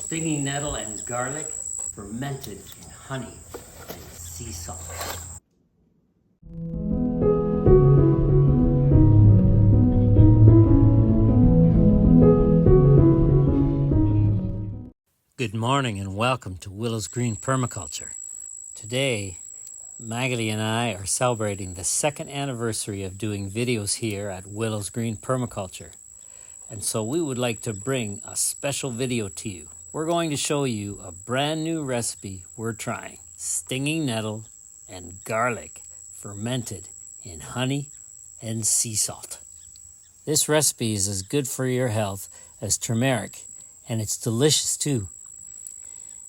stinging nettle and garlic, fermented in honey and sea salt. Good morning and welcome to Willows Green Permaculture. Today, Magali and I are celebrating the second anniversary of doing videos here at Willows Green Permaculture. And so we would like to bring a special video to you. We're going to show you a brand new recipe we're trying. Stinging nettle and garlic fermented in honey and sea salt. This recipe is as good for your health as turmeric, and it's delicious too.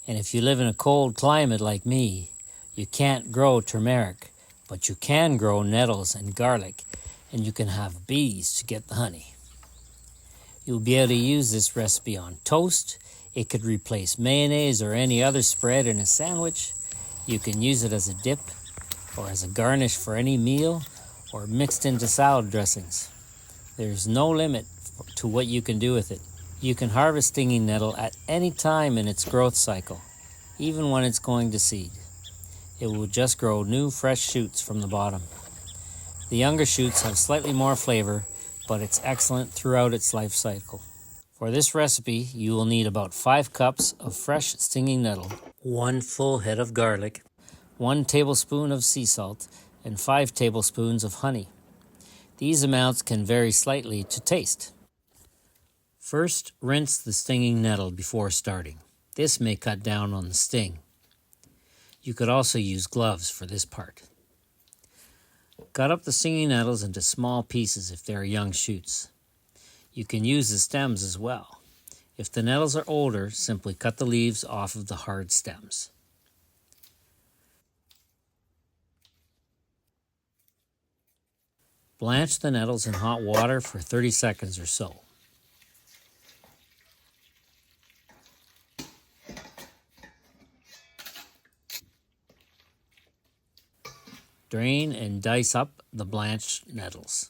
And if you live in a cold climate like me, you can't grow turmeric, but you can grow nettles and garlic, and you can have bees to get the honey. You'll be able to use this recipe on toast. It could replace mayonnaise or any other spread in a sandwich. You can use it as a dip or as a garnish for any meal or mixed into salad dressings. There's no limit to what you can do with it. You can harvest stinging nettle at any time in its growth cycle, even when it's going to seed. It will just grow new fresh shoots from the bottom. The younger shoots have slightly more flavor, but it's excellent throughout its life cycle. For this recipe, you will need about 5 cups of fresh stinging nettle, 1 full head of garlic, 1 tablespoon of sea salt, and 5 tablespoons of honey. These amounts can vary slightly to taste. First, rinse the stinging nettle before starting. This may cut down on the sting. You could also use gloves for this part. Cut up the stinging nettles into small pieces if they are young shoots. You can use the stems as well. If the nettles are older, simply cut the leaves off of the hard stems. Blanch the nettles in hot water for 30 seconds or so. Drain and dice up the blanched nettles.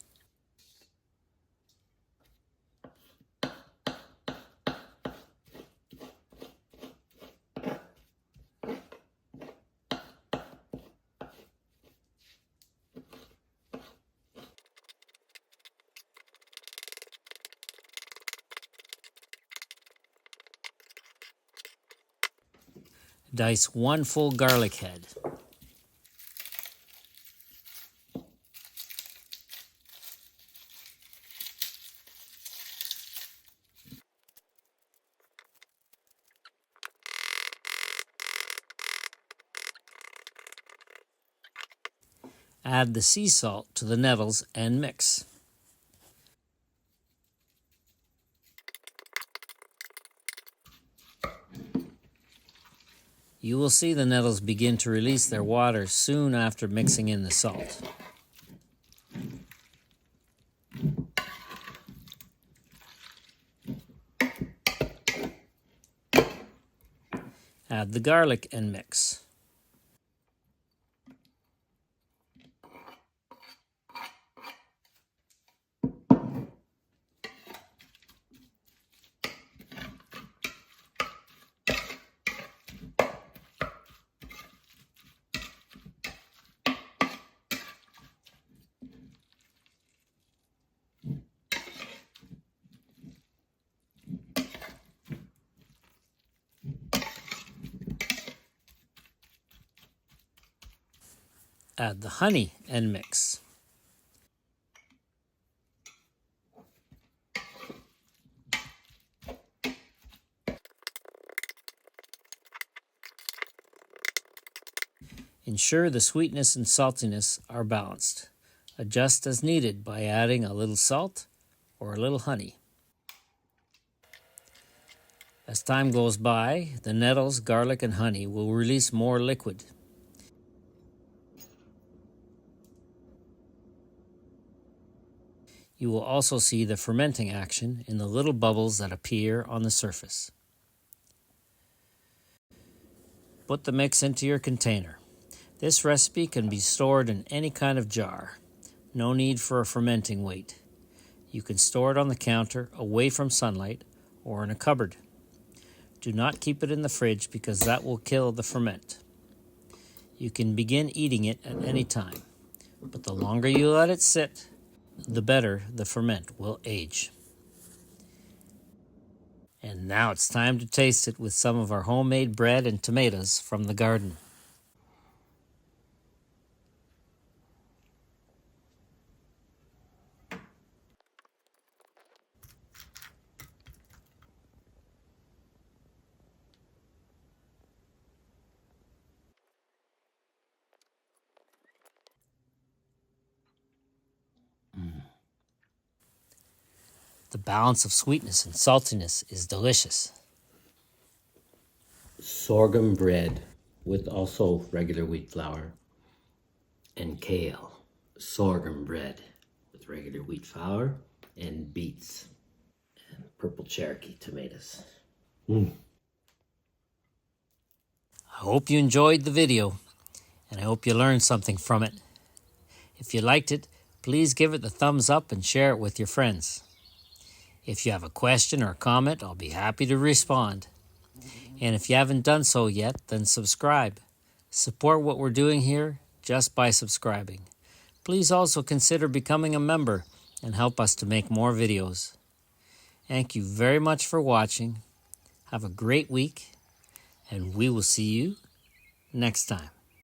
Dice 1 full garlic head. Add the sea salt to the nettles and mix. You will see the nettles begin to release their water soon after mixing in the salt. Add the garlic and mix. Add the honey and mix. Ensure the sweetness and saltiness are balanced. Adjust as needed by adding a little salt or a little honey. As time goes by, the nettles, garlic, and honey will release more liquid. You will also see the fermenting action in the little bubbles that appear on the surface. Put the mix into your container. This recipe can be stored in any kind of jar. No need for a fermenting weight. You can store it on the counter away from sunlight or in a cupboard. Do not keep it in the fridge because that will kill the ferment. You can begin eating it at any time, but the longer you let it sit, the better the ferment will age. And now it's time to taste it with some of our homemade bread and tomatoes from the garden. The balance of sweetness and saltiness is delicious. Sorghum bread with also regular wheat flour, and kale. Sorghum bread with regular wheat flour and beets and purple Cherokee tomatoes. I hope you enjoyed the video, and I hope you learned something from it. If you liked it, please give it the thumbs up and share it with your friends. If you have a question or comment, I'll be happy to respond. And if you haven't done so yet, then subscribe. Support what we're doing here just by subscribing. Please also consider becoming a member and help us to make more videos. Thank you very much for watching. Have a great week, and we will see you next time.